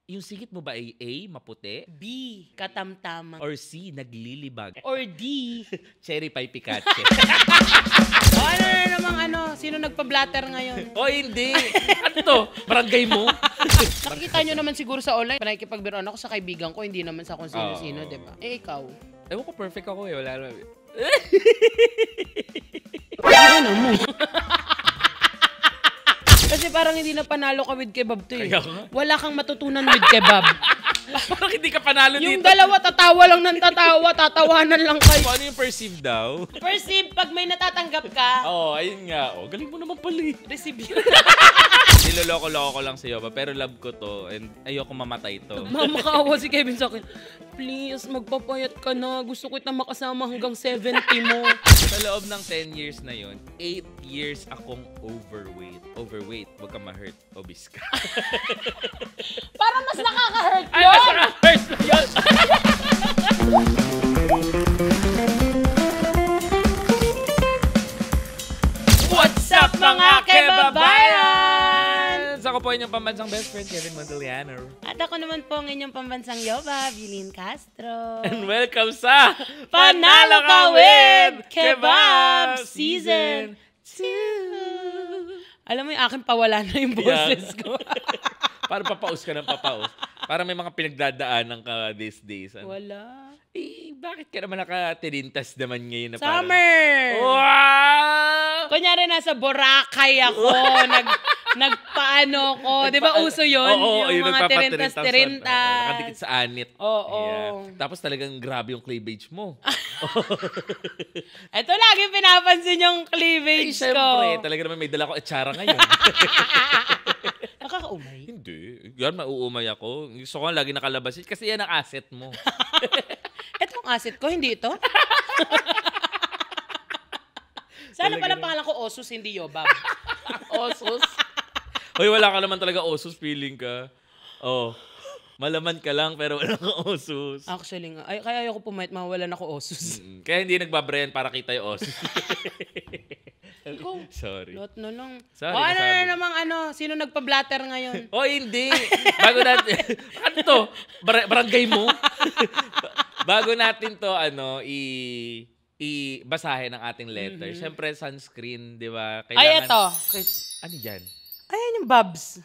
Yung singit mo ba ay A, maputi? B, katamtamang. Or C, naglilibag? Or D, Cherry pie Pikachu. ano na namang sino nagpa-blatter ngayon? O hindi! Ano to? Barangay mo? Nakikita nyo naman siguro sa online, nakikipagbiroan ako sa kaibigan ko, hindi naman sa kung sino-sino, diba? Eh, ikaw? Ewan ko, perfect ako eh. Wala naman. Ano mo? Kasi parang hindi na panalo ka with kebab to eh. Wala kang matutunan with kebab. Parang hindi ka panalo Yung dito. dalawa, tatawa lang ng tatawa, tatawanan lang kayo. Ano yung perceive daw? Perceive, pag may natatanggap ka, Oo, ayun nga. Galing mo naman pala eh. receive yun. Niloloko-loko ko lang sa'yo pa, pero love ko to and ayoko mamatay to. Mamakaawa si Kevin sa akin. Please, magpapayat ka na. Gusto ko itang makasama hanggang 70 mo. Sa loob ng 10 years na yun, 8 years akong overweight. Overweight, wag ka ma-hurt. Obese ka. Parang mas nakaka-hurt Ay, yun. mas nakaka-hurt na yun. What's up mga kebabayan? Ako po inyong pambansang best friend, Kevin Monteliano. At ako naman po ang inyong pambansang yoba, Bilin Castro. And welcome sa Panalo Ka With Kebab Season 2. Alam mo yung aking pawala na yung boses ko. Para papaus ka ng papaus. Para may mga pinagdadaanan ka these days. Wala. Eh, bakit ka naman nakatirintas naman ngayon na Summer! Wow! Kunyari nasa Boracay ako, nagpaano ko. Di ba uso yun? Oo, yung mga tirintas-tirintas. Nakadikit sa anit. Oo. Yeah. Tapos talagang grabe yung cleavage mo. Ito lagi pinapansin yung cleavage ko. Siyempre, talaga naman may dala ko etsara ngayon. Nakakaumay. Hindi. Yan, mauumay ako. Gusto ko lagi nakalabas. Kasi yan ang asset mo. Etong asset ko, hindi ito. Sana pala pangalan ko Osus, hindi Yobab. Osus? Hoy, wala ka naman talaga Osus, feeling ka. Oh, malaman ka lang pero wala ka Osus. Actually nga, kaya ayoko pumayat, mawawalan ako Osus. Kaya hindi nagbabrand para kita yung Osus. Ikaw, Sorry. lot na lang. Sorry, ano nasabi. na namang sino nagpa-blatter ngayon? Oh, hindi. Bago natin, ano to? Barangay mo? Bago natin to, basahin ang ating letter. Siyempre, sunscreen, di ba? Ay, eto. Ano dyan? Ayan yung Babs.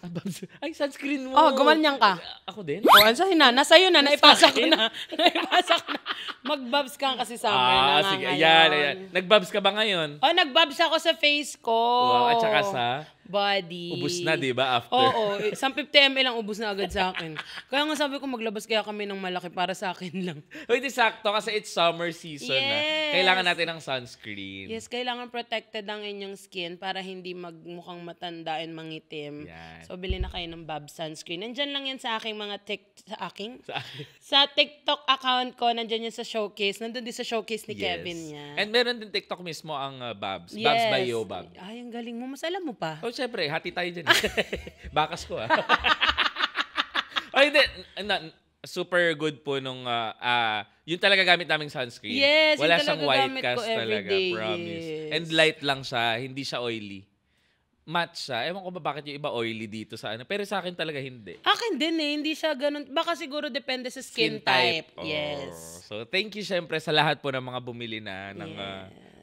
Ay, sunscreen mo. Oh, gumanyan ka. Ako din? Oh, ano sa'yo na? Nasa'yo na. Naipasa ko na. Naipasa ko na. Mag-Babs ka kasi summer na nga sige. ngayon. Ayan. Nag-Babs ka ba ngayon? Oh, nag-Babs ako sa face ko. Wow, at saka sa body. ubus na, di ba? After. Oo. 50 ml ang ubus na agad sa akin. Kaya nga sabi ko maglabas kaya kami ng malaki para sa akin lang. Uy, di sakto kasi it's summer season na. Yes. Kailangan natin ng sunscreen. Yes, kailangan protected ang inyong skin para hindi magmukhang matanda and mangitim. Yan. So, bili na kayo ng Babs sunscreen. Nandyan lang yan sa aking mga Sa sa TikTok account ko. Nandyan yan sa showcase. Nandun din sa showcase ni Kevin yan. And meron din TikTok mismo ang Babs. Yes. Babs by Yobab. Ay, ang galing mo. Mas alam mo pa. Oh, syempre, hati tayo dyan. Bakas ko, Ay, hindi. Super good po nung, yun talaga gamit naming sunscreen. Yes, wala yun siyang talaga white gamit cast ko talaga, everyday. promise. Yes. And light lang siya, hindi siya oily. Matte siya. Ewan ko ba bakit yung iba oily dito sa ano. Pero sa akin talaga hindi. Akin din eh. Hindi siya ganun. Baka siguro depende sa skin type. Oh. Yes. So, thank you syempre sa lahat po ng mga bumili na ng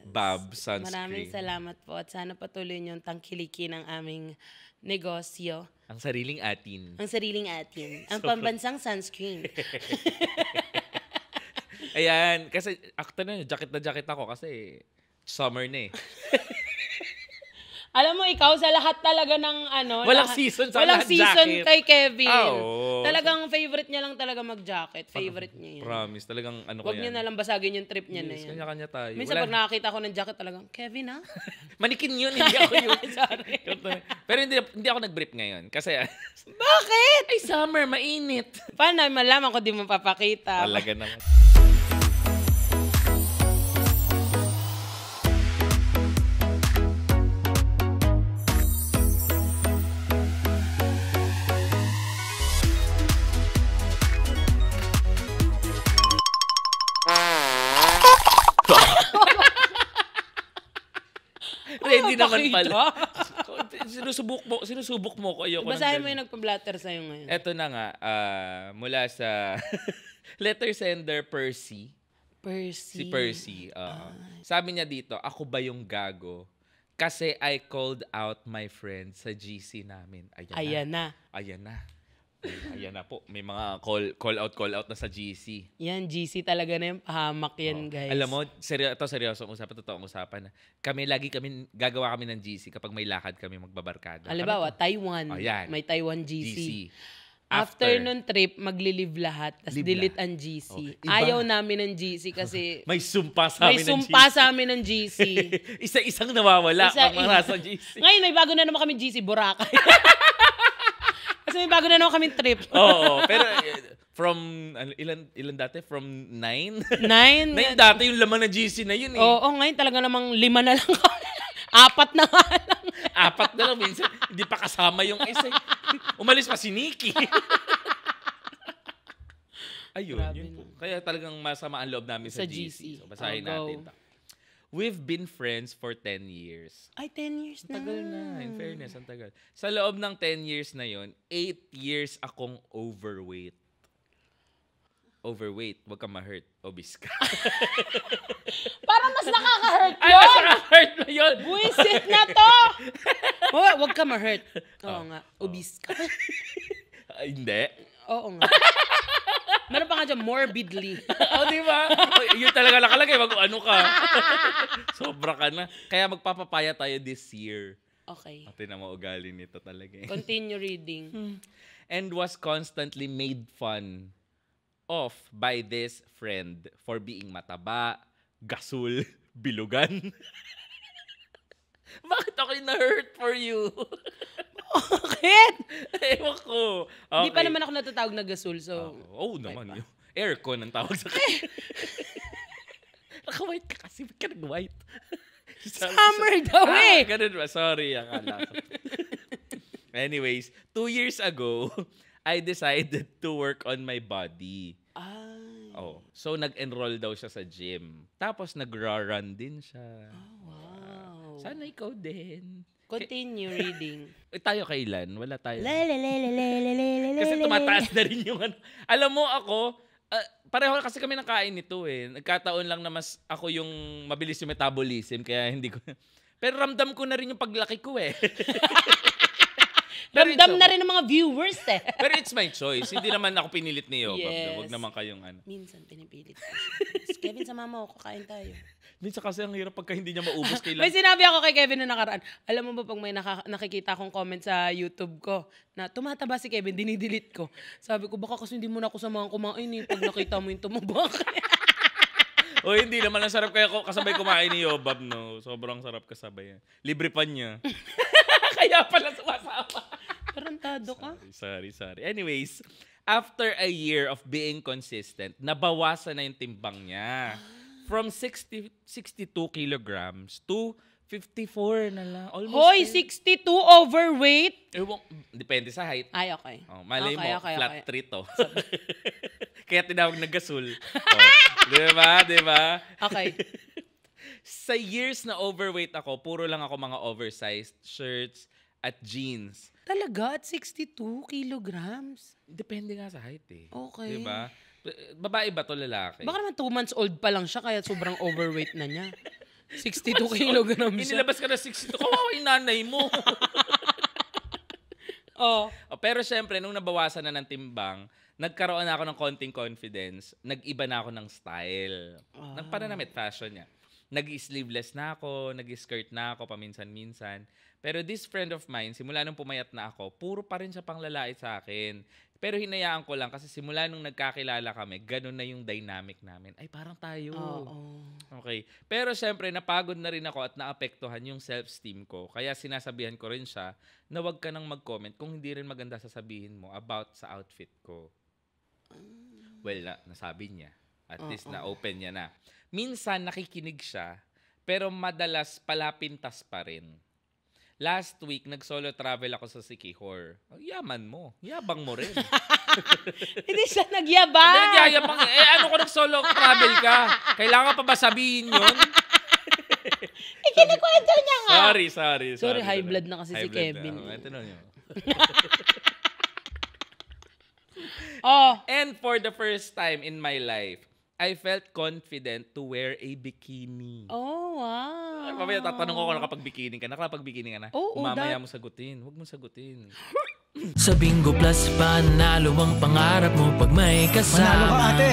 Babs sunscreen. Maraming salamat po at sana patuloy niyong tangkilikin ang aming negosyo. Ang sariling atin. Ang sariling atin. Ang pambansang sunscreen. Ayan. Kasi, jacket na jacket ako kasi summer na eh. Alam mo, ikaw sa lahat talaga ng Walang season sa walang lahat season jacket. kay Kevin. Oo. Talagang favorite niya lang talaga mag-jacket. Favorite niya yan. Promise. Talagang ano ko Huwag niya yan. nalang basagin yung trip niya na Yes, yan. kanya-kanya tayo. Minsan pag nakakita ko ng jacket talagang, Kevin ha? Manikin yun, hindi ako yun. Sorry. Pero hindi ako nag-brief ngayon. Kasi, Bakit? ay summer, mainit. Paano malaman ko di mo papakita? Talaga naman. Hindi naman pala. sinusubok mo ko. Ayoko Basahin mo ganun. yung nagpa-blatter sa'yo ngayon. Eto na nga, mula sa letter sender Percy. Percy. Si Percy. Sabi niya dito, ako ba yung gago? Kasi I called out my friend sa GC namin. Ayan na. Ayan na po. May mga call out na sa GC. Yan, GC talaga na yung pahamak yan, guys. Alam mo, seryoso usapan, totoong usapan. Kami gagawa kami ng GC kapag may lakad kami magbabarkada. Halimbawa, Taiwan. Yan. May Taiwan GC. GC. After nun trip, magli-live lahat, tapos delete ang GC. Iba. Ayaw namin ng GC kasi May sumpa sa amin ng sumpa GC. sa amin ng GC. Isa-isang nawawala pag mga nasa GC. Ngayon, may bago na naman kami GC, Boracay. Kasi may bago na naman kami trip. Oo, pero from, ilan dati? From 9? 9? 9 dati yung laman ng GC na yun eh. Oo, ngayon talaga namang 5 na lang kami. 4 na nga lang. 4 na lang minsan. Hindi pa kasama yung isa. Umalis pa si Nikki. Ayun, Grabe yun po. na. Kaya talagang masama ang loob namin sa GC. So, basahin Go. natin. We've been friends for 10 years. Ay, 10 years na. Tagal na. In fairness, ang tagal. Sa loob ng 10 years na yon, 8 years akong overweight. Overweight. Huwag ka ma-hurt. Obese ka. Parang mas nakaka-hurt Ay, yun. mas nakaka-hurt na yun. Buisit na to. Huwag ka ma-hurt. Oo nga. Obese ka. Ay, hindi. Oo nga. Meron pa nga dyan, morbidly. Di ba? Yun talaga nakalagay. Ano ka. Sobra ka na. Kaya magpapapaya tayo this year. Okay. Pati na maugali nito talaga. Continue reading. And was constantly made fun of by this friend for being mataba, gasul, bilugan. Bakit ako yung na-hurt for you? Bakit? Ewan ko. Okay. Hindi pa naman ako natatawag na gasol, so... Naman yun. Aircon ang tawag sa kanya. Naka-white ka kasi. Ba't ka nag-white? Summer daw eh! Ganun ba? Sorry, akala ko. Anyways, 2 years ago, I decided to work on my body. Ay. So, nag-enroll daw siya sa gym. Tapos, nag-run din siya. Wow. Sana ikaw din. Continue reading. Tayo kailan? Wala tayo. Kasi Kasi tumataas na rin yung ano. Alam mo ako, pareho kasi kami nakain nito eh. Nagkataon lang na mas ako yung mabilis yung metabolism kaya hindi ko. Pero ramdam ko na rin yung paglaki ko eh. Ramdam na rin ng mga viewers eh. Pero it's my choice. Hindi naman ako pinilit ni Yob. Yes. Huwag naman kayong ano. Minsan pinipilit ko siya. Kevin, sa mama ko, kakain tayo. Minsan kasi ang hirap pagka hindi niya maubos May kailan. sinabi ako kay Kevin na nakaraan. Alam mo ba pag may nakikita akong comment sa YouTube ko na tumataba si Kevin, dinidelete ko. Sabi ko, baka kasi hindi mo na ako samahan kumain eh. Pag nakita mo yung tumaba ka. O hindi naman ang sarap kaya kasabay kumain ni Yobab, no? Sobrang sarap kasabay yan. Libre pa niya. Kaya pala sumasama. Tarantado ka. Sorry. Anyways, after a year of being consistent, nabawasan na yung timbang niya. From 62 kilograms to 54 na lang. Almost Hoy, 10. 62 overweight? Depende sa height. Ay, okay. Malay mo, Okay. flat 3 to. Kaya tinawag na gasol. Diba? Okay. Sa years na overweight ako, puro lang ako mga oversized shirts at jeans. Talaga? At 62 kilograms? Depende nga sa height eh. Okay. Diba? Babae ba to lalaki? Baka naman 2 months old pa lang siya kaya sobrang overweight na niya. 62 kilograms siya. Inilabas ka na 62. Kawawa yung nanay mo. Pero syempre, nung nabawasan na ng timbang, nagkaroon na ako ng konting confidence. Nag-iba na ako ng style. Ng pananamit, fashion niya. Nag-sleeveless na ako, nag-skirt na ako paminsan-minsan. Pero this friend of mine, simula nung pumayat na ako, puro pa rin siya panglalait sa akin. Pero hinayaan ko lang kasi simula nung nagkakilala kami, ganun na yung dynamic namin. Ay, parang tayo. Okay. Pero syempre, napagod na rin ako at naapektuhan yung self-esteem ko. Kaya sinasabihan ko rin siya na wag ka nang mag-comment kung hindi rin maganda sasabihin mo about sa outfit ko. Well, nasabi niya. At least na-open niya na. Minsan nakikinig siya, pero madalas palapintas pa rin. Last week, nag-solo travel ako sa Siquijor. Yaman mo. Yabang mo rin. Hindi siya nagyabang. Hindi nagyayabang. Ano ko nag-solo travel ka? Kailangan pa ba sabihin yun? Kinikwento niya nga. Sorry, High blood na kasi si High blood Kevin. na. Ito na yun. Oh. And for the first time in my life, I felt confident to wear a bikini. Oh, wow. Mamaya tatanong ko kung nakapag-bikini ka. Nakapag-bikini ka na? Oo, Mamaya mo sagutin. Huwag mo sagutin. Sa Bingo Plus, panalo ang pangarap mo pag may kasama. Manalo ka, ate!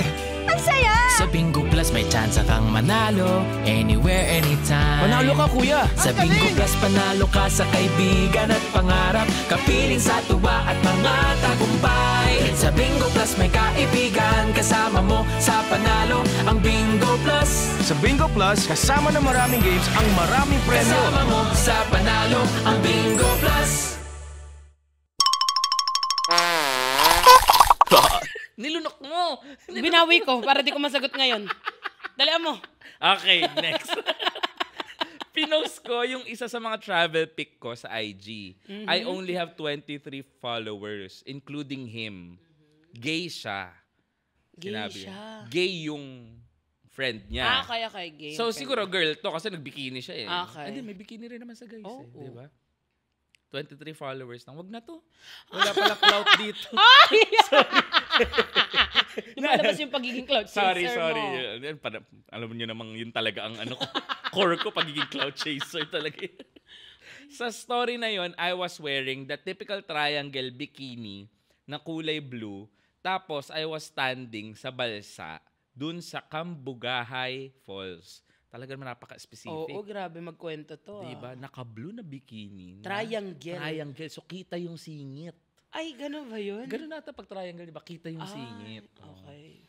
Ang saya! Sa Bingo Plus, may chance kang manalo. Anywhere, anytime. Panalo ka, kuya! Sa Bingo Plus, panalo ka sa kaibigan at pangarap. Kapiling sa tuwa at mga tagumpay. Sa Bingo Plus, may kaibigan. Kasama mo sa panalo ang Bingo Plus. Sa Bingo Plus, kasama ng maraming games ang maraming premyo. Kasama mo sa panalo ang Bingo Plus. Nilunok mo! Binawi ko para di ko masagot ngayon. Dalian mo. Okay, next. Pinost ko yung isa sa mga travel pic ko sa IG. I only have 23 followers, including him. Gay siya. Gay Sinabi. siya. Gay yung friend niya. Kaya kay gay. So, siguro girl to kasi nagbikini siya eh. Okay. Hindi, may bikini rin naman sa guys Oh, eh. Di ba? 23 followers lang. Wag na to. Wala pala clout dito. Ay! Lumalabas yung pagiging cloud chaser Sorry. mo. Alam niyo namang yun talaga ang ano ko. Core ko, pagiging cloud chaser talaga. Sa story na yon, I was wearing the typical triangle bikini na kulay blue. Tapos, I was standing sa balsa dun sa Cambugahay Falls. Talaga naman napaka-specific. Oo, grabe magkwento to. Diba? Naka-blue na bikini. Triangle. Triangle. So, kita yung singit. Ay, gano'n ba yun? Ganun nata pag triangle, diba? Kita yung singit. Okay.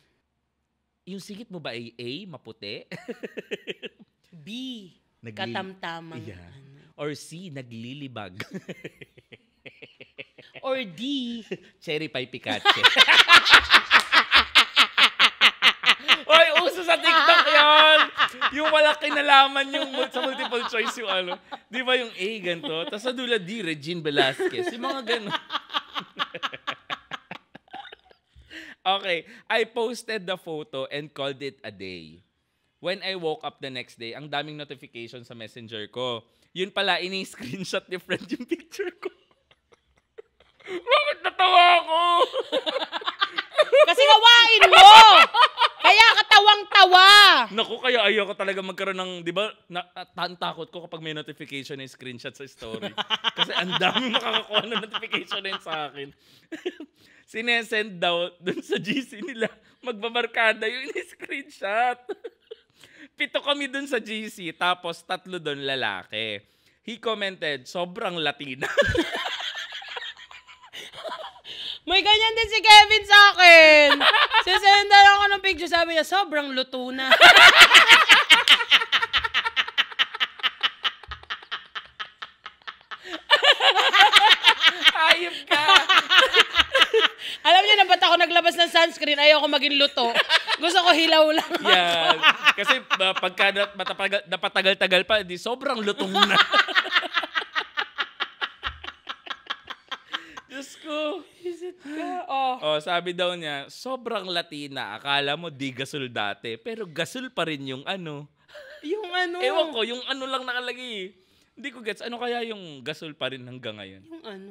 Yung singit mo ba ay A, maputi? B, Naglil- katamtamang. Yeah. Or C, naglilibag. Or D, Cherry pie Pikachu. Oy, uso sa TikTok yun! Yung wala kinalaman yung sa multiple choice yung ano. Di ba yung A, ganito? Tapos sa dula D, Regine Velasquez. Yung mga gano'n. Okay, I posted the photo and called it a day. When I woke up the next day, ang daming notification sa messenger ko. Yun pala, ini-screenshot ni friend yung picture ko. Bakit natawa ako? kasi gawain mo! Kaya katawang-tawa! Naku, kaya ayoko talaga magkaroon ng, di ba, takot ko kapag may notification na screenshot sa story. Kasi ang dami makakakuha ng notification na yun sa akin. Sinesend daw dun sa GC nila, magbabarkada yung in-screenshot. 7 kami dun sa GC, tapos 3 dun lalaki. He commented, sobrang Latina. May ganyan din si Kevin sa akin. Sisendan ako ng picture, sabi niya, sobrang luto na. Ayop ka! Alam niyo na ba't ako naglabas ng sunscreen, ayoko maging luto. Gusto ko hilaw lang. Yan. Kasi pagka napatagal-tagal pa, di sobrang lutong na. Diyos ko. Visit ka. Oh. Oh, sabi daw niya, sobrang Latina. Akala mo di gasol dati. Pero gasol pa rin yung ano. Yung ano. Ewan ko, yung ano lang nakalagay. Hindi ko gets. Ano kaya yung gasol pa rin hanggang ngayon? Yung ano.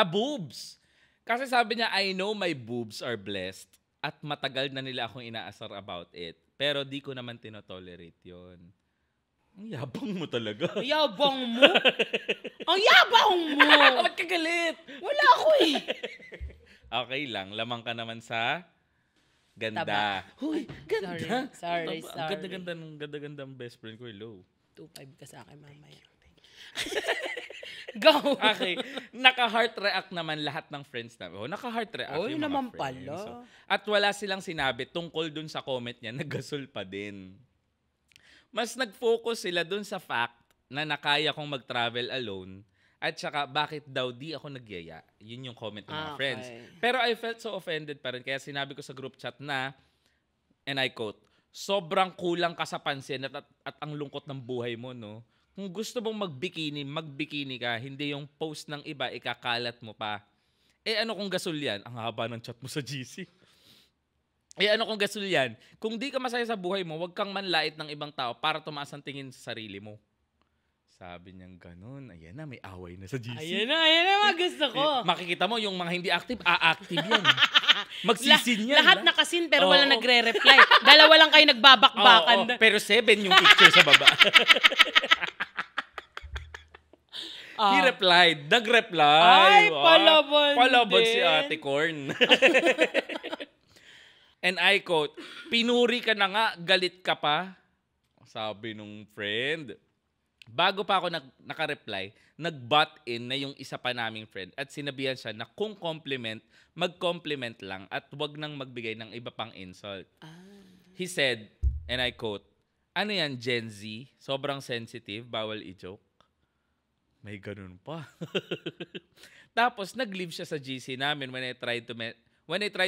Boobs. Kasi sabi niya, I know my boobs are blessed. At matagal na nila akong inaasar about it. Pero di ko naman tinotolerate yon. Ang yabang mo talaga. Ang yabang mo? Ang yabang mo! Ba't ka galit? Wala ako eh. Okay lang. Lamang ka naman sa ganda. Taba. Huy, ganda. Sorry. Ang ganda-ganda ng best friend ko. Hello. 2.5 ka sa akin mamaya. Go! Okay. Naka-heart react naman lahat ng friends namin. Oh, naka-heart react Oh, yung yun mga naman friends. pala. So, at wala silang sinabi tungkol dun sa comment niya, naggasol pa din. Mas nag-focus sila dun sa fact na nakaya kong mag-travel alone at saka bakit daw di ako nagyaya. Yun yung comment ng mga friends. Pero I felt so offended pa rin. Kaya sinabi ko sa group chat na, and I quote, sobrang kulang ka sa pansin at ang lungkot ng buhay mo, no? Kung gusto mong magbikini ka. Hindi yung post ng iba, ikakalat mo pa. Eh ano kung gasol yan? Ang haba ng chat mo sa GC. Eh ano kung gasol yan? Kung di ka masaya sa buhay mo, huwag kang manlait ng ibang tao para tumaas ang tingin sa sarili mo. Sabi niyang ganun. Ayan na, may away na sa GC. Ayan na mga gusto ko. Makikita mo, yung mga hindi active, a-active yan. Magsisin yan. Lahat nakasin pero wala nagre-reply. Dalawa lang kayo nagbabakbakan. Pero 7 yung picture sa baba. He replied. Nag-reply. Ay, palabon Palabon din. si Ate Corn. And I quote, pinuri ka na nga, galit ka pa. Sabi nung friend. Bago pa ako naka-reply, nag-butt in na yung isa pa naming friend at sinabihan siya na kung compliment, mag-compliment lang at wag nang magbigay ng iba pang insult. He said, and I quote, ano yan, Gen Z? Sobrang sensitive, bawal i-joke. May ganun pa. Tapos, nag-leave siya sa GC namin when I tried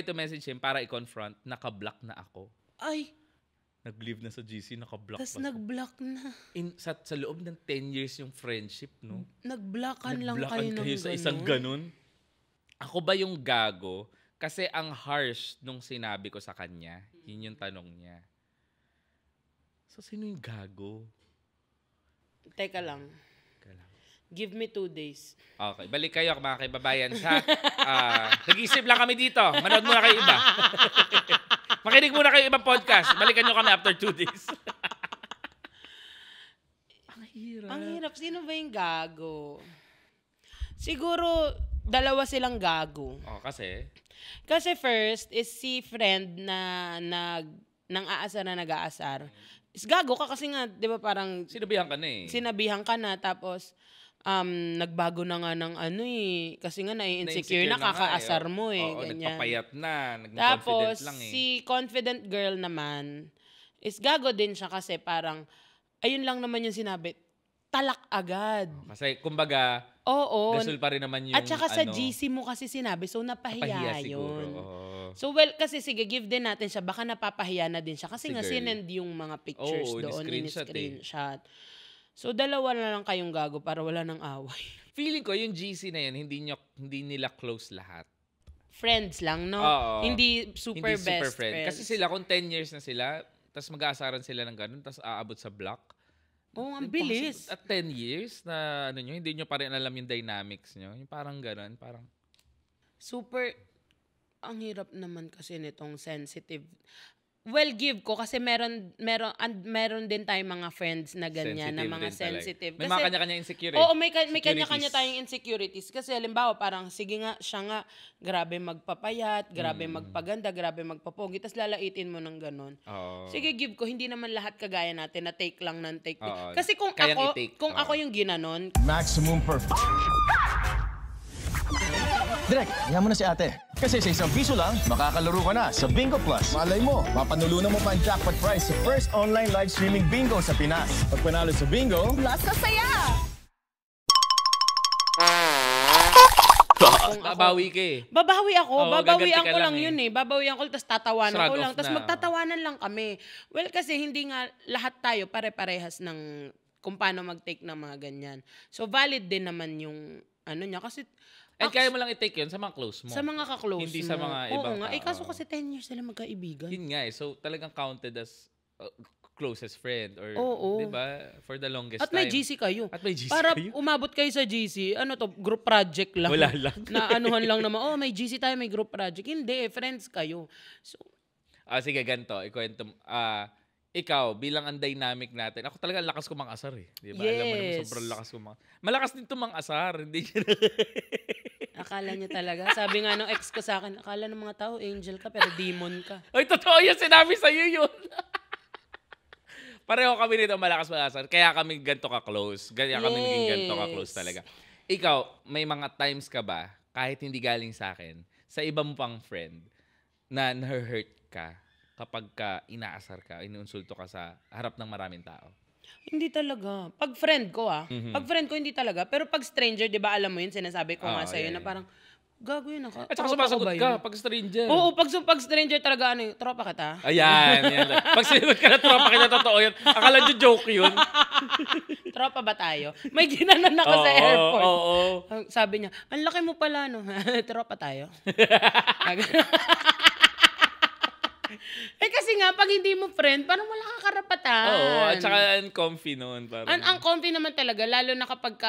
to message him para i-confront, naka-block na ako. Ay, Nag-leave na sa GC, naka-block tas pa. nag-block na. Sa loob ng 10 years yung friendship, no? Nag-blockan lang kayo ng sa isang ganun. Ako ba yung gago? Kasi ang harsh nung sinabi ko sa kanya. Yun yung tanong niya. So, sino yung gago? Teka lang. Give me 2 days. Okay, balik kayo mga kaibabayan sa... nag-isip lang kami dito. Manood muna kayo iba. Makinig muna kayo ibang podcast. Balikan nyo kami after 2 days. Ang hirap. Ang hirap. Sino ba yung gago? Siguro, dalawa silang gago. Kasi? Kasi first is si friend na nang aasar na nag-aasar. Is gago ka kasi nga, di ba parang... Sinabihan ka na eh. Sinabihan ka na, tapos... nagbago na nga ng ano eh. Kasi nga na-insecure na kakaasar mo eh. Oo, ganyan. nagpapayat na. Naging Tapos, confident lang eh. si confident girl naman, is gago din siya kasi parang, ayun lang naman yung sinabi, talak agad. Kasi, kumbaga, Oo. gasol pa rin naman yung At saka sa GC mo kasi sinabi, so napahiya siguro. yun. Oh. So well, kasi sige, give din natin siya, baka napapahiya na din siya. Kasi nga Girl. sinend yung mga pictures doon, in-screenshot in-screenshot. So, dalawa na lang kayong gago para wala nang away. Feeling ko, yung GC na yun, hindi nila close lahat. Friends lang, no? Oo. Hindi super Hindi best super friend. Kasi sila, kung 10 years na sila, tapos mag-aasaran sila ng ganun, tapos aabot sa block. Oo, ang bilis. At 10 years na ano nyo, hindi nyo pa rin alam yung dynamics nyo. Yung parang ganun, parang... Super, ang hirap naman kasi nitong sensitive. Well, give ko kasi meron din tayong mga friends na ganyan, na mga sensitive. May kasi, mga kanya-kanya insecurity. Oo, may kanya-kanya tayong insecurities. Kasi halimbawa, parang sige nga, siya nga, grabe magpapayat, grabe magpaganda, grabe magpapogi, tapos lalaitin mo ng ganun. Oo. Sige, give ko, hindi naman lahat kagaya natin na take lang ng take. Oo. Kasi kung Kayang ako, i-take. kung ako yung ginanon, Maximum perfect. Direk, yan mo na si ate. Kasi sa ₱1 lang, makakalaro ka na sa Bingo Plus. Malay mo, mapanulunan mo pa ang jackpot prize sa first online live streaming bingo sa Pinas. Pag panalo sa bingo, Plus na saya! Babawi ka eh. babawi ako. Oo, Babawian gaganti ka ko lang lang yun eh. Babawian ko, tapos tatawanan Shrug ko lang. off Tapos na. magtatawanan lang kami. Well, kasi hindi nga lahat tayo pare-parehas ng kung paano mag-take ng mga ganyan. So, valid din naman yung ano niya. Kasi And kaya mo lang i-take yun sa mga close mo. sa mga ka-close Hindi mo. sa mga ibang Oo nga. tao. Kaso kasi 10 years sila magkaibigan. Yun nga eh. So, talagang counted as closest friend or, Oo. di ba, for the longest At time. may GC kayo. At may GC Para kayo? umabot kayo sa GC, ano to, group project lang. Wala lang. Na anuhan lang naman, oh, may GC tayo, may group project. Hindi, friends kayo. So, Sige, ganito. Ikwento mo. Ikaw, bilang ang dynamic natin, ako talaga ang lakas ko mang-asar eh. Di ba? Alam mo naman, Yes. sobrang lakas ko malakas din to mang-asar. Hindi akala niya talaga. Sabi nga ng ex ko sa akin, akala ng mga tao, angel ka, pero demon ka. Ay, totoo yan. Sinabi sa'yo yun. Pareho kami nito malakas mang-asar. Kaya kami ganito ka-close. Kaya kami naging ganito ka-close talaga. Ikaw, may mga times ka ba, kahit hindi galing sa akin, sa iba mo pang friend, na na-hurt ka kapag ka inaasar ka, inuunsulto ka sa harap ng maraming tao? Hindi talaga. Pag friend ko Pag friend ko, hindi talaga. Pero pag stranger, di ba, alam mo yun, sinasabi ko nga sa'yo na parang, gago yun ako. At saka sumasagot ka pag stranger. Oo, pag stranger talaga, ano yun, tropa kita. Ayan, yan. Pag sinagot ka na tropa kita, totoo yun. Akala nyo joke yun. Tropa ba tayo? May ginanan ako sa airport. Oo. Sabi niya, ang laki mo pala, no? Tropa tayo. Kasi nga, pag hindi mo friend, parang wala kang karapatan. Oo, at saka uncomfy noon. Ang comfy naman talaga, lalo na kapag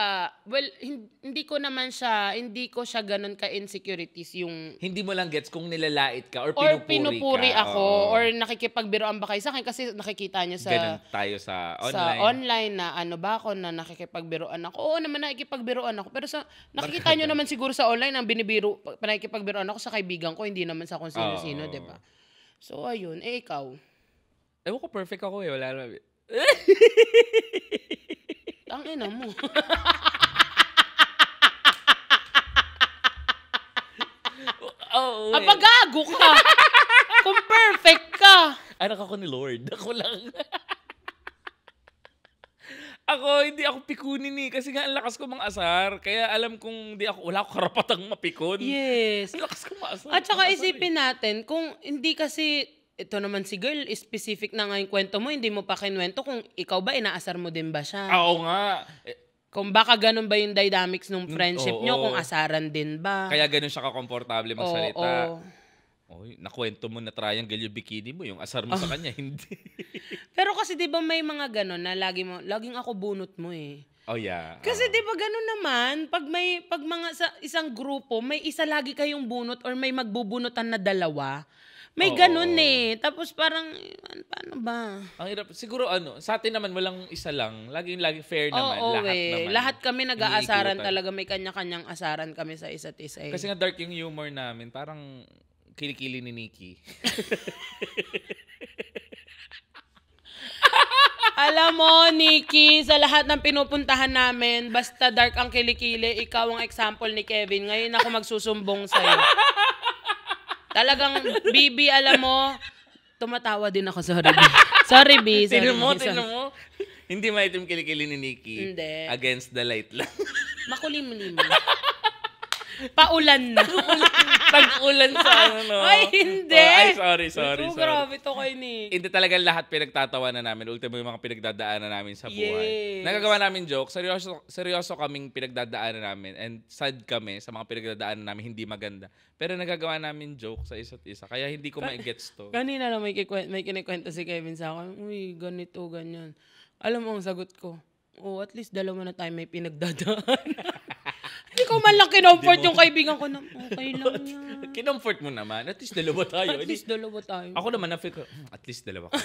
hindi ko siya ganun ka-insecurities yung... Hindi mo lang gets kung nilalait ka or pinupuri ka. ako, Oo. or nakikipagbiroan ba kayo sa akin kasi nakikita niya sa... Ganun tayo sa online. Sa online na ano ba ako na nakikipagbiroan ako. Oo naman nakikipagbiroan ako. Pero nakikita niyo naman siguro sa online ang nakikipagbiroan ako sa kaibigan ko, hindi naman sa kung sino-sino, di ba? So, ayun. Ikaw? Ewan ko, perfect ako eh. Wala naman. Ang ina mo. Apagago ka. Kung perfect ka. Anak ako ni Lord. Ako lang. Hindi ako pikunin eh. Kasi nga, ang lakas ko mang asar. Kaya alam kong wala ako karapatang mapikon. Yes. Ang lakas ko maasar. At saka isipin natin, kung hindi kasi, ito naman si girl, specific na nga yung kwento mo, hindi mo pa kinwento kung ikaw ba, inaasar mo din ba siya? Oo nga. Kung baka ganun ba yung dynamics ng friendship nyo, kung asaran din ba? Kaya ganun siya kakomportable magsalita. Oo. Oy, nakwento mo na triangle yung bikini mo, yung asar mo sa kanya, hindi. Pero kasi 'di ba may mga ganun na laging ako bunot mo eh. Oh yeah. Kasi 'di ba ganun naman, pag mga sa isang grupo, may isa lagi kayong bunot or may magbubunutan na dalawa. May ganun eh. Tapos parang paano ba? Ang hirap siguro sa atin naman walang isa lang. Laging fair naman, lahat naman. Lahat kami nag-aasaran talaga, may kanya-kanyang asaran kami sa isa't isa eh. Kasi nga dark yung humor namin, parang kilikili ni Nikki. Alam mo, Nikki, sa lahat ng pinupuntahan namin, basta dark ang kilikili, ikaw ang example ni Kevin. Ngayon ako magsusumbong sa'yo. Talagang, Bibi, alam mo, tumatawa din ako. Sorry, B. Sorry, B. Tignan mo. Hindi maitim kilikili ni Nikki. Hindi. Against the light lang. Makulim-lim. Paulan na. Tag-ulan sa no? Ay, hindi. Sorry. Grabe to kay Nick. Hindi talaga lahat pinagtatawanan namin. Ultimo yung mga pinagdadaanan namin sa buhay. Yes. Nagagawa namin joke. Seryoso kaming pinagdadaanan namin. And sad kami sa mga pinagdadaanan namin hindi maganda. Pero nagagawa namin joke sa isa't isa. Kaya hindi ko ma-gets to. Kanina lang may kinikwento si Kevin sa akin. Uy, ganito, ganyan. Alam mo ang sagot ko. At least dalawa na tayo may pinagdadaan. Hindi ko man lang kinomfort yung kaibigan ko na, okay lang yan. Kinomfort mo naman. At least dalawa tayo. At least dalawa tayo. Ako naman na-feel ko, at least dalawa ko.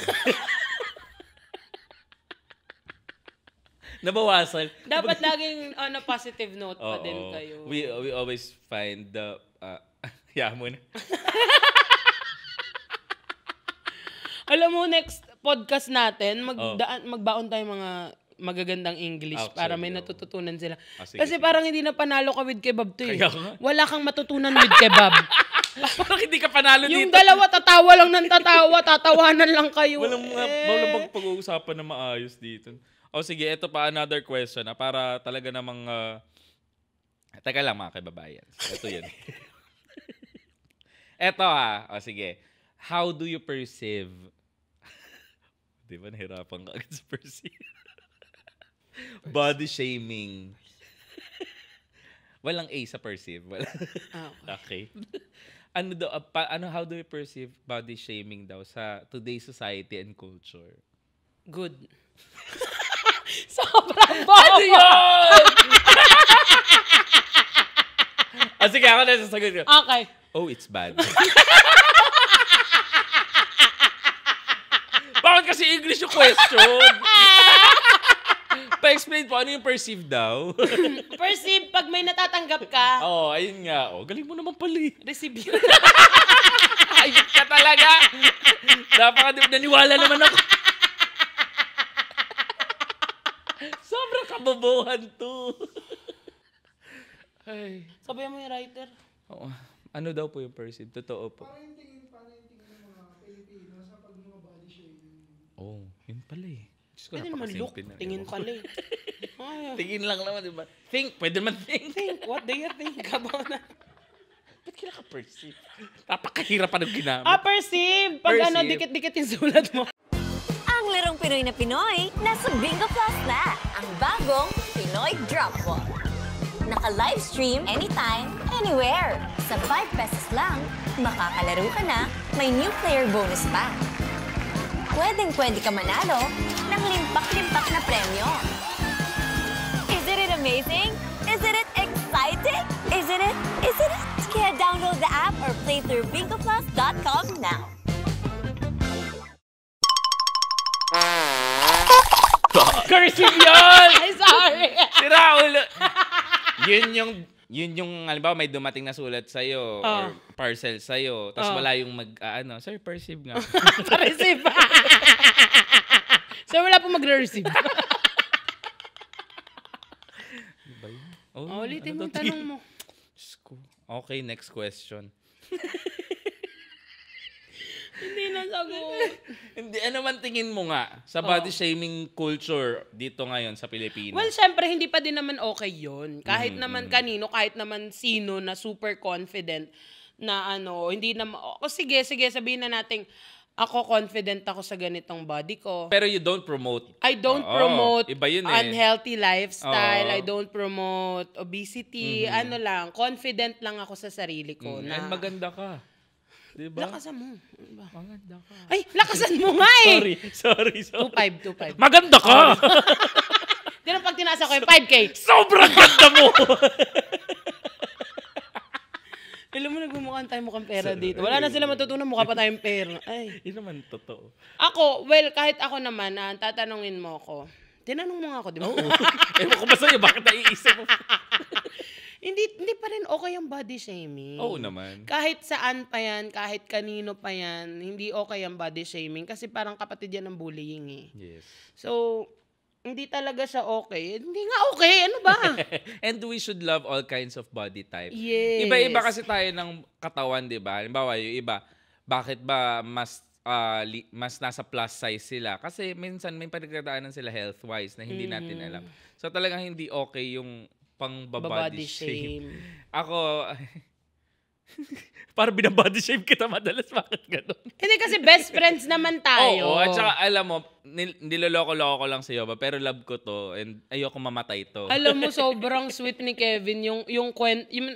Nabawasan. Dapat laging on a positive note pa din kayo. We always find the... mo na. Alam mo, next podcast natin, magbaon tayo mga magagandang English. Actually, para may natututunan sila. Kasi parang hindi na panalo ka with kebab to eh. Wala kang matutunan with kebab. Parang hindi ka panalo dito. Yung dalawa tatawa lang ng tatawanan lang kayo. Walang pag-uusapan na maayos dito. Sige, ito pa another question para talaga namang teka lang mga kababayan. Ito yun. Ito sige. How do you perceive? Di ba nahirapan ka agad sa perceive? Body shaming. Walang A sa perceive. Okay. How do you perceive body shaming daw sa today's society and culture? Good. Sobrang bobo. Ano yun? Sige, ako na sasagot ko. Okay. It's bad. Bakit kasi English yung question? Pa-explain po, ano yung perceive daw? Perceive, pag may natatanggap ka. Ayun nga. Galing mo naman pala eh. Receive yun. Ayun ka talaga. Dapat naniwala naman ako. Sobrang kabobohan to. Ay. Sabihan mo yung writer. Ano daw po yung perceive? Totoo po. Parang yung tingin ng mga Pilipino sa pag mga body shaming. Yun pala eh. Pwede naman look. Tingin pala eh. Tingin lang naman, diba? Think. Pwede naman think. What do you think about that? Ba't kailan ka perceive? Napakahirap pa ng ginamit. Perceive! Pag dikit-dikit yung sulat mo. Ang larong Pinoy na Pinoy, nasa Bingo Plus na. Ang bagong Pinoy Drop Ball. Naka-livestream anytime, anywhere. Sa 5 pesos lang, makakalaro ka na, may new player bonus pa. pwedeng-pwede ka manalo ng limpak-limpak na premyo. Isn't it amazing? Isn't it exciting? Isn't it? Isn't it? Kaya download the app or play through bingoplus.com now. Cursive yun! Ay, sorry. Si Raul! Yun yung, halimbawa, may dumating na sulat sa'yo or parcel sa'yo, tapos wala yung sir, perceive nga. Pa-receive. So, wala po magre-receive. Diba yun? Ulitin mo Ano yung to? tanong mo. Diyos ko. Okay, next question. Hindi nasagot. Hindi, ano man tingin mo nga sa body shaming culture dito ngayon sa Pilipinas? Well, syempre, hindi pa din naman okay yun. Kahit naman kanino, kahit naman sino na super confident na hindi naman, sige, sabihin na natin, ako confident ako sa ganitong body ko. Pero you don't promote. I don't promote iba yun eh. unhealthy lifestyle. Oo. I don't promote obesity. Confident lang ako sa sarili ko. Na, And maganda ka. Diba? lakasan mo. Diba? Maganda ka. Ay, lakasan mo nga eh. Sorry. 2.5. Maganda ka! Di na pag tinasa ko yung 5K. Sobrang ganda mo! Alam mo, nagmumukhang tayo mukhang pera dito. Wala na sila matutunan, mukha pa tayong pera. Ay. Yun naman totoo. Ako, well, kahit ako naman, tatanungin mo ako. Tinanong mo nga ako, di ba? Oo. Ewan ko ba sa'yo, bakit naiisip mo? Hindi pa rin okay ang body shaming. Oo naman. Kahit saan pa yan, kahit kanino pa yan, hindi okay ang body shaming kasi parang kapatid yan ng bullying eh. Yes. So, hindi talaga siya okay. Hindi nga okay. Ano ba? And we should love all kinds of body type. Yes. Iba-iba kasi tayo ng katawan, di ba? Halimbawa, yung iba, bakit ba mas nasa plus size sila? Kasi minsan may pinagdadaanan sila health-wise na hindi natin alam. So talagang hindi okay yung pang-body shame. Ako, parang binabody shame kita madalas. Bakit gano'n? Hindi kasi best friends naman tayo. Oo, at saka alam mo, niloloko-loko ko lang si Yoba, pero love ko to and ayoko mamatay to. Alam mo, sobrang sweet ni Kevin. Yung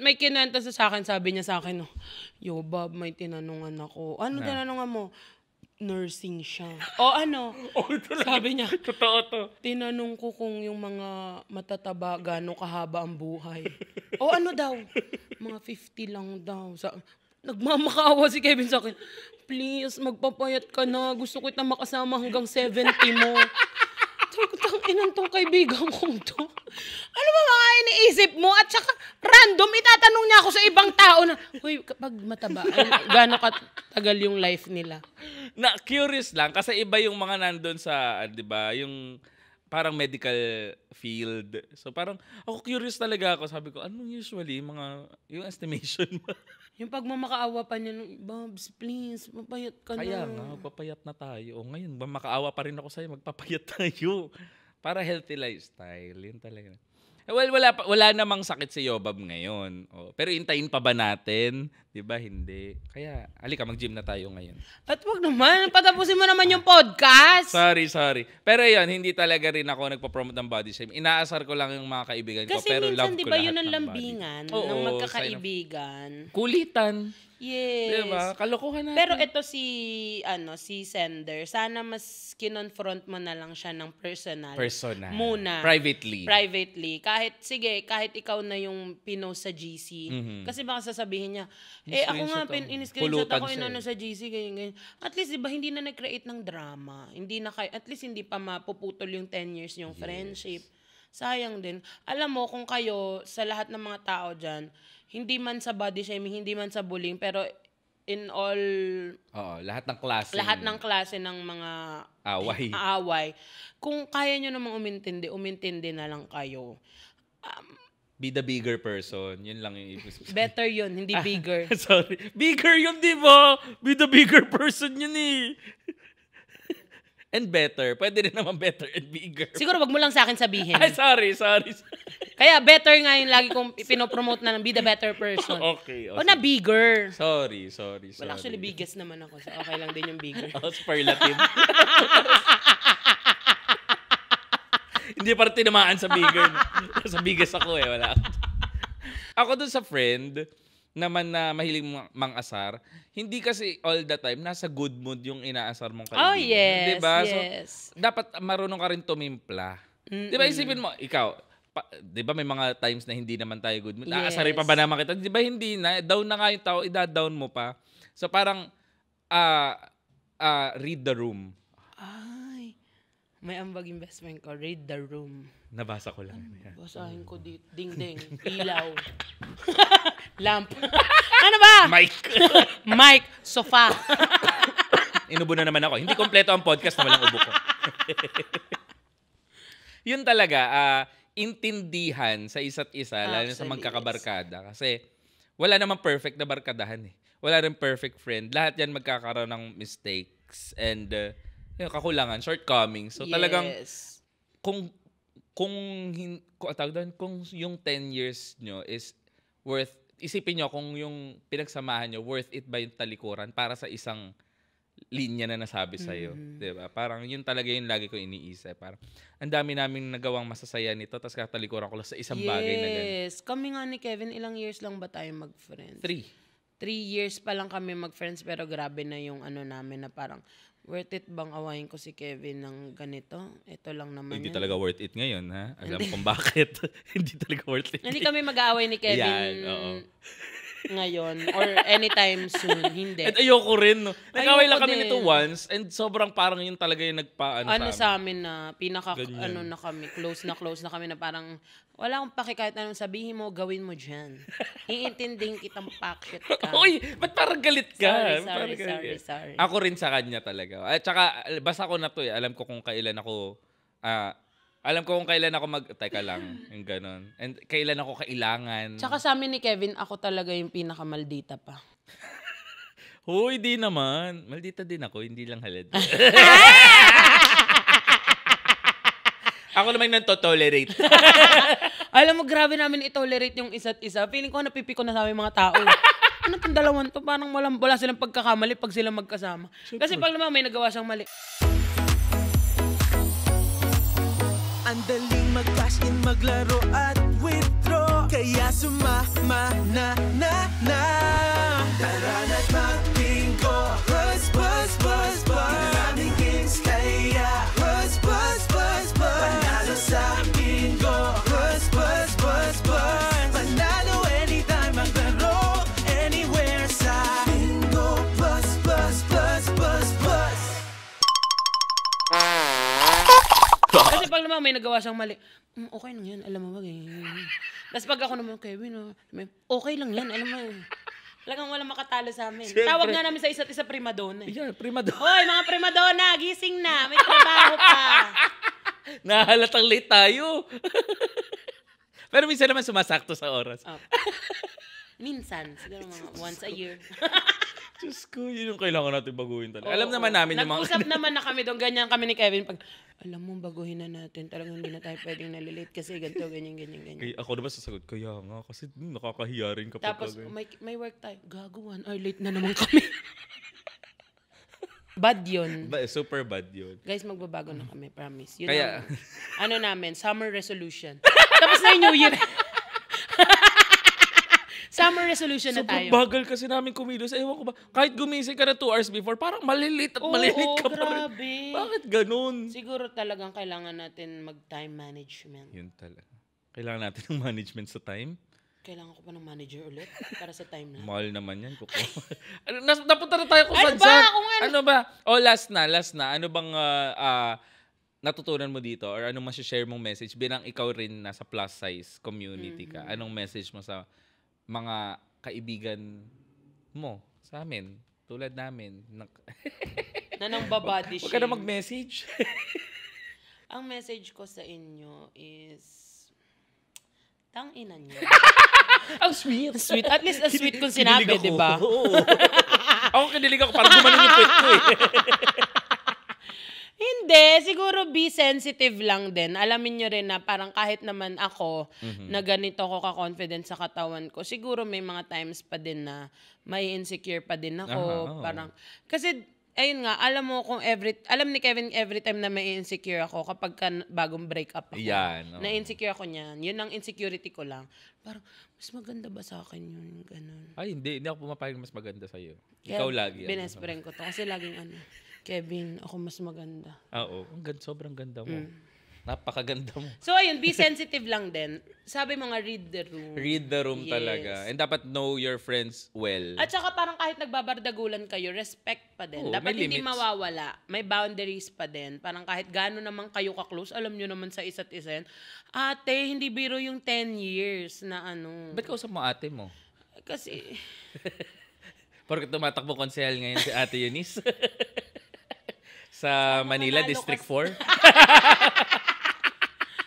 may kinuwento sa akin, sabi niya sa akin, yo, Bob, may tinanungan ako. Ano tinanungan mo? Nursing siya. O sabi niya, Totoo to. tinanong ko kung yung mga matataba, gaano kahaba ang buhay. O ano daw? Mga 50 lang daw. Nagmamakaawa si Kevin sa akin. Please, magpapayat ka na. Gusto ko itang makasama hanggang 70 mo. Tang tong kaibigan kong to. Ano ba mga iniisip mo? At saka random, itatanong niya ako sa ibang tao na, huy, kapag mataba, gaano katagal yung life nila? Na curious lang kasi iba yung mga nandun sa, 'di ba, yung parang medical field. So parang ako curious talaga ako. Sabi ko, anong usually yung estimation mo? Yung pagmamakaawa pa niya, Babs, please, mapayat ka Kaya na. nga, magpapayat na tayo. O ngayon, makaawa pa rin ako sa'yo, magpapayat tayo. Para healthy lifestyle. Yun talaga. Well, wala namang sakit si Yobab ngayon. Pero intayin pa ba natin? Diba? Hindi. Kaya, alika, mag-gym na tayo ngayon. At wag naman, patapusin mo naman yung podcast. Sorry. Pero yun, hindi talaga rin ako nagpa-promote ng body shame. Inaasar ko lang yung mga kaibigan ko. Kasi Pero minsan, love di ko ba lahat yun ang ng lambingan body. ng Oo, magkakaibigan? Kulitan. Yes. Diba? Kalokohan natin. Pero ito si sender, sana mas kinonfront mo na lang siya ng personal. Muna. Privately. Kahit ikaw na yung pinost sa GC. Kasi baka sasabihin niya, ako nga, in-screenshot ako, sa GC, ganyan. At least, diba, hindi na nag-create ng drama. At least, hindi pa mapuputol yung 10 years yung friendship. Sayang din. Alam mo, kung kayo, sa lahat ng mga tao dyan, hindi man sa body shaming, hindi man sa bullying, pero in all... lahat ng klase. Lahat ng klase ng mga away. Kung kaya nyo namang umintindi na lang kayo. Be the bigger person. Yun lang yung ibig sabihin. Better yun, hindi bigger. Sorry. Bigger yun, di ba? Be the bigger person yun eh. And better. Pwede rin naman better and bigger. Siguro wag mo lang sa akin sabihin. Ay, sorry. Kaya better nga yung lagi kong pinopromote na ng be the better person. Okay. O na bigger. Sorry. Well, actually, biggest naman ako. So okay lang din yung bigger. Superlative. Hindi pa rin tinamaan sa bigger. Sa biggest ako eh. Wala. Ako dun sa friend, naman na mahilig mang-asar, hindi kasi all the time nasa good mood yung inaasar mong Oh, kaibigan. yes. Diba? So, Yes. dapat marunong ka rin tumimpla. Diba, isipin mo, ikaw, diba may mga times na hindi naman tayo good mood? Yes. Aasarin pa ba naman kita? Diba hindi na? Down na nga yung tao, ida-down mo pa. So parang, read the room. Ay, may ambag yung best friend ko. Read the room. Nabasa ko lang. Yan. Basahin ko dito. Ding-ding. Ilaw. Lamp. Ano ba? Mike! Mic. Sofa. Inubo na naman ako. Hindi kompleto ang podcast na walang ubo ko. Yun talaga, intindihan sa isa't isa, lalo na sa Actually, magkakabarkada. Kasi wala namang perfect na barkadahan eh. Wala rin perfect friend. Lahat yan magkakaroon ng mistakes and kakulangan, shortcomings. So talagang kung yung 10 years nyo is worth, isipin nyo kung yung pinagsamahan nyo, worth it ba yung talikuran para sa isang linya na nasabi sa'yo. Diba? Parang yun talaga yung lagi ko iniisip. Parang ang dami naming nagawang masasaya nito, tapos katalikuran ko lang sa isang bagay na ganun. Yes. Kami nga ni Kevin, ilang years lang ba tayo mag-friends? 3 years pa lang kami mag-friends, pero grabe na yung ano namin na parang, worth it bang awayin ko si Kevin ng ganito? Ito lang naman Hindi yan. talaga worth it ngayon, ha? Alam mo kung bakit. Hindi talaga worth it. Hindi kami mag-aaway ni Kevin Yan, oo. ngayon or anytime soon. Hindi. At ayoko rin, no? Nag-away lang Ayoko kami din. nito once and sobrang parang yun talaga yung nagpaano Ano sa sa amin na pinaka Ganyan. ano na kami, close na kami na parang wala akong paki kahit anong sabihin mo, gawin mo dyan. Iintindihin kitang pakshit ka. Uy, ba't parang galit ka? Sorry. Ako rin sa kanya talaga. At saka, basta ko na to eh. Alam ko kung kailan ako teka lang, yung ganon. And kailan ako kailangan. Tsaka sa amin ni Kevin, ako talaga yung pinakamaldita pa. Hoy, di naman. Maldita din ako, hindi lang halad. Ako naman yung tolerate. Alam mo, grabe namin i-tolerate yung isa't isa. Feeling ko napipiko na sa aming mga tao. Ano itong dalawan to? Parang wala silang pagkakamali pag sila magkasama. Kasi pag naman may nagawa siyang mali. Ang daling mag-cash in, maglaro at withdraw. Kaya sumama na. Tara na't mag-bingo. Buzz. Maraming games kaya buzz. Panalo sa bingo. Buzz. Panalo anytime, maglaro anywhere sa bingo. Buzz. Kasi pag naman may nagawa siyang mali, okay lang yan, alam mo ba, Tapos pag ako naman, Kevin, okay lang yan, alam mo, talagang walang makatalo sa amin. Siyempre. Tawag nga namin sa isa't isa primadona. Yeah, primadona. Hoy, mga primadona, gising na, may trabaho pa. Nahalatang late tayo. Pero minsan naman sumasakto sa oras. Oh. Minsan, siguro mga once a year. Diyos ko, yun yung kailangan natin baguhin talaga. Alam naman namin yung mga... Nag-usap naman na kami doon, ganyan kami ni Kevin. Pag, alam mo, baguhin na natin. Talagang hindi na tayo pwedeng nalilate kasi ganito, ganyan. Kaya ako naman sasagot, kaya nga, kasi nakakahiya rin kapag... Tapos, may work tayo. Gago, 1 hour late na naman kami. Bad yun. Super bad yun. Guys, magbabago na kami, promise. Yun Kaya- ang, namin, summer resolution. Tapos na yung New Year. Summer resolution na Sobrang tayo. bagal kasi namin kumilos. Ewan ko ba, kahit gumising ka na 2 hours before, parang malilit ka pa rin. Grabe. Bakit ganun? Siguro talagang kailangan natin mag-time management. Yun talaga. Kailangan natin ng management sa time. Kailangan ko pa ng manager ulit para sa time na. Mahal naman yan, kuko. Napunta na tayo kung Ano saan. ba? Kung ano? Ano ba? Oh, last na. Ano bang natutunan mo dito? Or anong masishare mong message? Bilang ikaw rin nasa plus size community ka. Anong message mo sa mga kaibigan mo sa amin? Tulad namin. Na nang babody Huwag ka na shame. mag-message. Ang message ko sa inyo is, tangina niyo. Ang sweet. Sweet. At least sweet kung sinabi, di ba? Oo. Ako kinilig ako. Parang gumanon yung puwet ko eh. Hindi, siguro be sensitive lang din. Alamin nyo rin na parang kahit naman ako na ganito ko ka-confident sa katawan ko, siguro may mga times pa din na may insecure pa din ako. Aha, oo. Parang, kasi ayun nga, alam ni Kevin every time na may insecure ako kapag bagong break up ako. Yan. Oh. Na-insecure ako niyan. Yun ang insecurity ko lang. Parang, mas maganda ba sa akin yun? Ganun. Ay, hindi ako pumapayag mas maganda sa'yo. Ikaw lagi. Binespren ko to. Kasi laging Kevin, ako mas maganda. Oo. Sobrang ganda mo. Napakaganda mo. So, ayun, be sensitive lang din. Sabi mo nga, read the room. Read the room Yes. talaga. And dapat know your friends well. At saka parang kahit nagbabardagulan kayo, respect pa din. Oo, Dapat may hindi limits. mawawala. May boundaries pa din. Parang kahit gano'n naman kayo ka-close, alam nyo naman sa isa't isa. Ate, hindi biro yung 10 years na Ba't kausap mo ate mo? Kasi, Porque tumatakbo konsehal ngayon si Ate Eunice. Sa Manila, manalo District kasi. 4.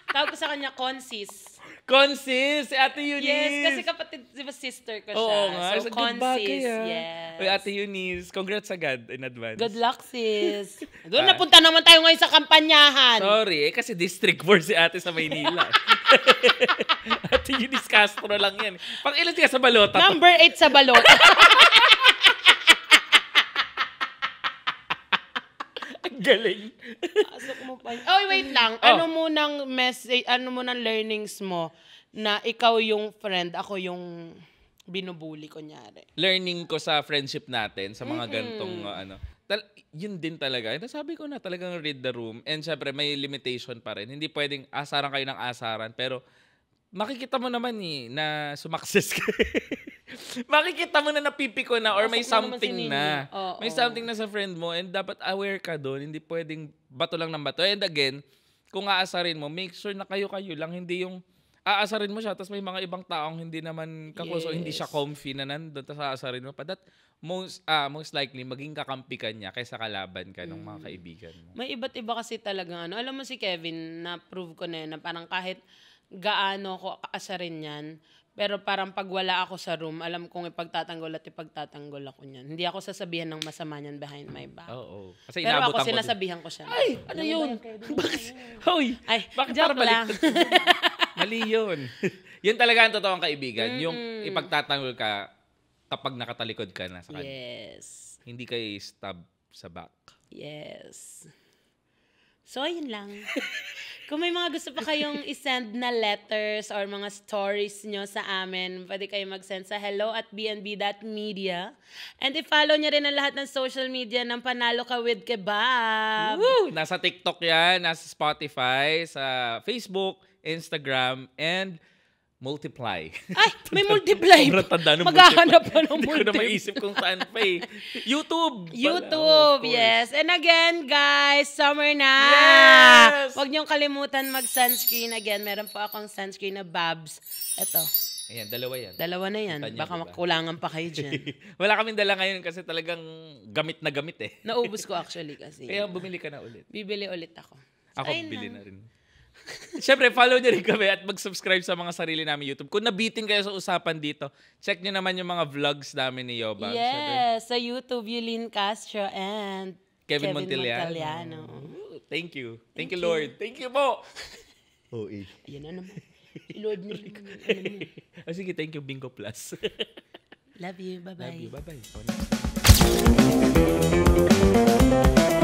tawag ko sa kanya, Consis. Consis! Si Ate Eunice! Yes, kasi kapatid, di ba sister ko siya. Oo nga. So, good bagay, Consis, ah. yes. Uy, Ate Eunice, congrats agad in advance. Good luck, sis. Doon, napunta naman tayo ngayon sa kampanyahan. Sorry, kasi District 4 si ate sa Maynila. Ate Eunice Castro lang yan. Pang ilan ka sa balota? Number 8 sa balot. Ang galing. Pasok mo pa. Oh, wait lang. Ano mo nang learnings mo na ikaw yung friend, ako yung binubuli, kunyari? Learning ko sa friendship natin, sa mga gantong yun din talaga. Nasabi ko na talagang read the room. And syempre, may limitation pa rin. Hindi pwedeng asaran kayo ng asaran. Pero makikita mo naman na sumakses ka. Makikita mo na napipiko na or may something na. May something na sa friend mo and dapat aware ka doon. Hindi pwedeng bato lang ng bato. And again, kung aasarin mo, make sure na kayo-kayo lang. Hindi yung aasarin mo siya tapos may mga ibang taong hindi naman kaklose o hindi siya comfy na nandun tapos aasarin mo pa. That most likely, maging kakampi ka niya kaysa kalaban ka ng mga kaibigan mo. May iba't iba kasi talaga. Alam mo si Kevin, na-prove ko na yun, na parang kahit gaano ko kaasarin yan, pero parang pag wala ako sa room, alam kong ipagtatanggol ako niyan. Hindi ako sasabihan ng masama niyan behind my back. Oo. Kasi Pero ako inabutan ko sinasabihan ko siya. Ay, ano yun? Bakit? Hoy, Ay, bakit joke para lang. Mali yun. Yun talaga ang totoong kaibigan. Yung ipagtatanggol ka kapag nakatalikod ka na sa kanya. Yes. Hindi kayo stab sa back. Yes. So, ayun lang. Kung may mga gusto pa kayong isend na letters or mga stories nyo sa amin, pwede kayo mag-send sa hello@bnb.media. And i-follow nyo rin ang lahat ng social media ng Panalo Ka with Kebab. Woo! Nasa TikTok yan, nasa Spotify, sa Facebook, Instagram, and Multiply. Ay, may Multiply. Sobrang tanda ng Maghahanap pa ng Hindi ko na Multiply. maisip kung saan pa eh. YouTube! YouTube, Of course. yes. And again, guys, summer na. Yes! Huwag niyong kalimutan mag-sunscreen. Again, meron po akong sunscreen na Babs. Ito, Ayan, dalawa yan. dalawa na yan. Kita niyo, Baka diba? makulangan pa kayo dyan. Wala kaming dala ngayon kasi talagang gamit na gamit eh. Naubos ko actually kasi. Kaya bumili ka na ulit. Bibili ulit ako. Ako Ayun bili lang. na rin. Siyempre, follow nyo rin kami at mag-subscribe sa mga sarili namin YouTube. Kung nabitin kayo sa usapan dito, check nyo naman yung mga vlogs namin ni Yoba. Yes, sa YouTube, Yulin Castro and Kevin Montiliano. Thank you. Thank you, Lord. Thank you po. Ayan na naman. Lord mo naman. Sige, thank you, Bingo Plus. Love you. Bye-bye. Love you. Bye-bye.